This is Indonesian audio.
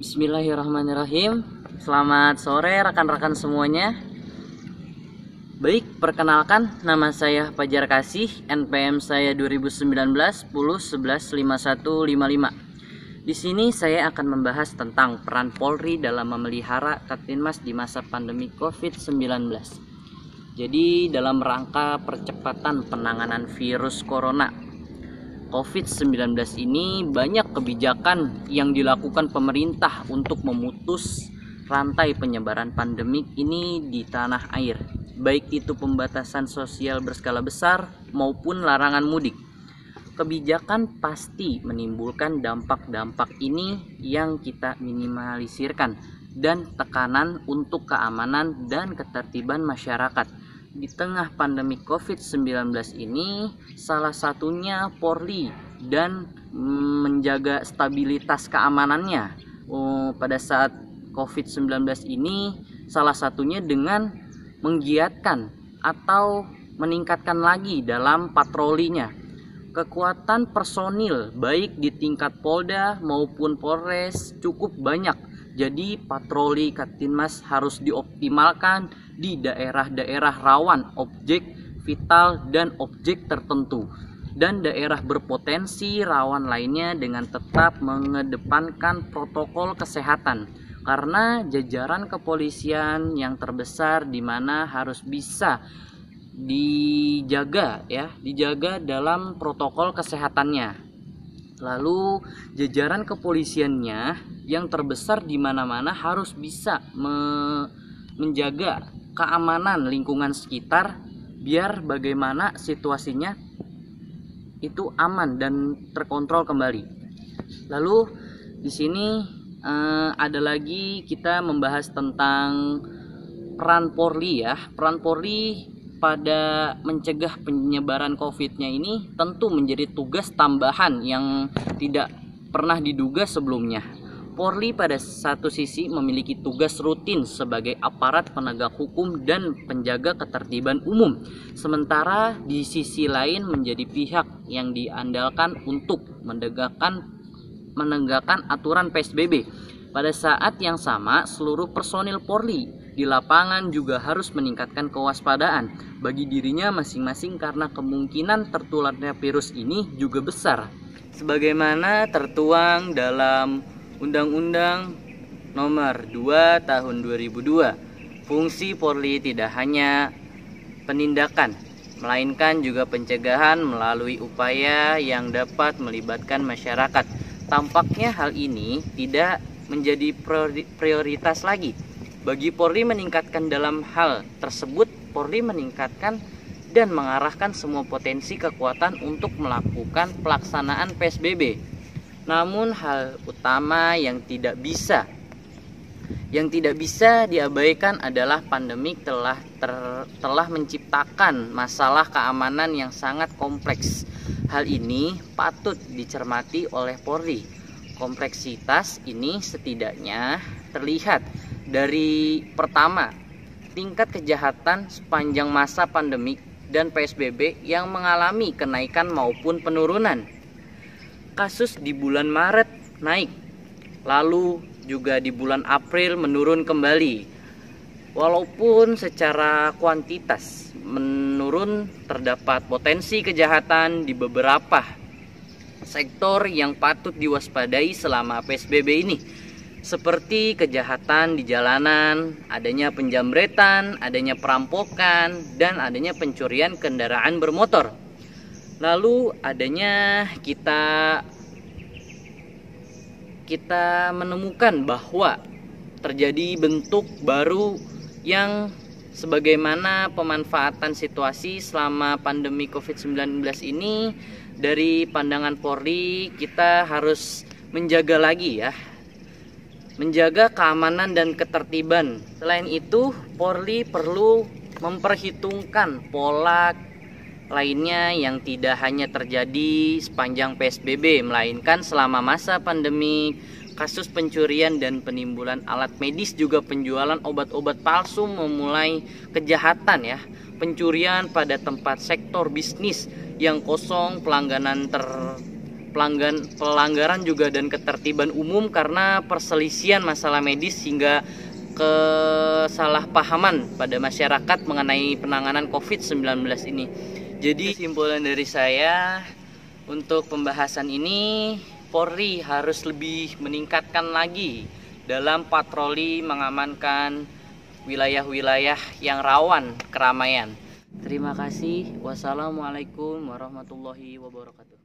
Bismillahirrahmanirrahim. Selamat sore rekan-rekan semuanya. Baik, perkenalkan nama saya Fajar Kasih, NPM saya 2019 10 11 5155. Di sini saya akan membahas tentang peran Polri dalam memelihara Kaptinmas di masa pandemi COVID-19. Jadi dalam rangka percepatan penanganan virus corona COVID-19 ini, banyak kebijakan yang dilakukan pemerintah untuk memutus rantai penyebaran pandemik ini di tanah air, baik itu pembatasan sosial berskala besar maupun larangan mudik. Kebijakan pasti menimbulkan dampak-dampak ini yang kita minimalisirkan dan tekanan untuk keamanan dan ketertiban masyarakat. Di tengah pandemi COVID-19 ini, salah satunya Polri dan menjaga stabilitas keamanannya pada saat COVID-19 ini, salah satunya dengan menggiatkan atau meningkatkan lagi dalam patrolinya. Kekuatan personil baik di tingkat Polda maupun Polres cukup banyak. Jadi patroli Kaptinmas harus dioptimalkan di daerah-daerah rawan objek vital dan objek tertentu, dan daerah berpotensi rawan lainnya dengan tetap mengedepankan protokol kesehatan, karena jajaran kepolisian yang terbesar di mana harus bisa dijaga dalam protokol kesehatannya. Lalu jajaran kepolisiannya yang terbesar di mana-mana harus bisa menjaga keamanan lingkungan sekitar biar bagaimana situasinya itu aman dan terkontrol kembali. Lalu di sini ada lagi kita membahas tentang peran Polri ya. Peran Polri pada mencegah penyebaran COVID-nya ini tentu menjadi tugas tambahan yang tidak pernah diduga sebelumnya. Polri pada satu sisi memiliki tugas rutin sebagai aparat penegak hukum dan penjaga ketertiban umum, sementara di sisi lain menjadi pihak yang diandalkan untuk menegakkan aturan PSBB. Pada saat yang sama, seluruh personil Polri di lapangan juga harus meningkatkan kewaspadaan bagi dirinya masing-masing karena kemungkinan tertularnya virus ini juga besar. Sebagaimana tertuang dalam Undang-Undang Nomor 2 Tahun 2002, fungsi Polri tidak hanya penindakan, melainkan juga pencegahan melalui upaya yang dapat melibatkan masyarakat. Tampaknya hal ini tidak menjadi prioritas lagi. Bagi Polri meningkatkan dalam hal tersebut, Polri meningkatkan dan mengarahkan semua potensi kekuatan untuk melakukan pelaksanaan PSBB. Namun hal utama yang tidak bisa diabaikan adalah pandemik telah menciptakan masalah keamanan yang sangat kompleks. Hal ini patut dicermati oleh Polri. Kompleksitas ini setidaknya terlihat dari pertama, tingkat kejahatan sepanjang masa pandemik dan PSBB yang mengalami kenaikan maupun penurunan. Kasus di bulan Maret naik, lalu juga di bulan April menurun kembali. Walaupun secara kuantitas menurun, terdapat potensi kejahatan di beberapa sektor yang patut diwaspadai selama PSBB ini, seperti kejahatan di jalanan, adanya penjamretan, adanya perampokan, dan adanya pencurian kendaraan bermotor. Lalu adanya kita menemukan bahwa terjadi bentuk baru yang sebagaimana pemanfaatan situasi selama pandemi COVID-19 ini. Dari pandangan Polri, kita harus menjaga lagi ya, menjaga keamanan dan ketertiban. Selain itu, Polri perlu memperhitungkan pola lainnya yang tidak hanya terjadi sepanjang PSBB, melainkan selama masa pandemi. Kasus pencurian dan penimbunan alat medis, juga penjualan obat-obat palsu memulai kejahatan ya. Pencurian pada tempat sektor bisnis yang kosong, pelangganan pelanggaran juga dan ketertiban umum karena perselisihan masalah medis hingga kesalahpahaman pada masyarakat mengenai penanganan COVID-19 ini. Jadi kesimpulan dari saya untuk pembahasan ini, Polri harus lebih meningkatkan lagi dalam patroli mengamankan wilayah-wilayah yang rawan keramaian. Terima kasih. Wassalamualaikum warahmatullahi wabarakatuh.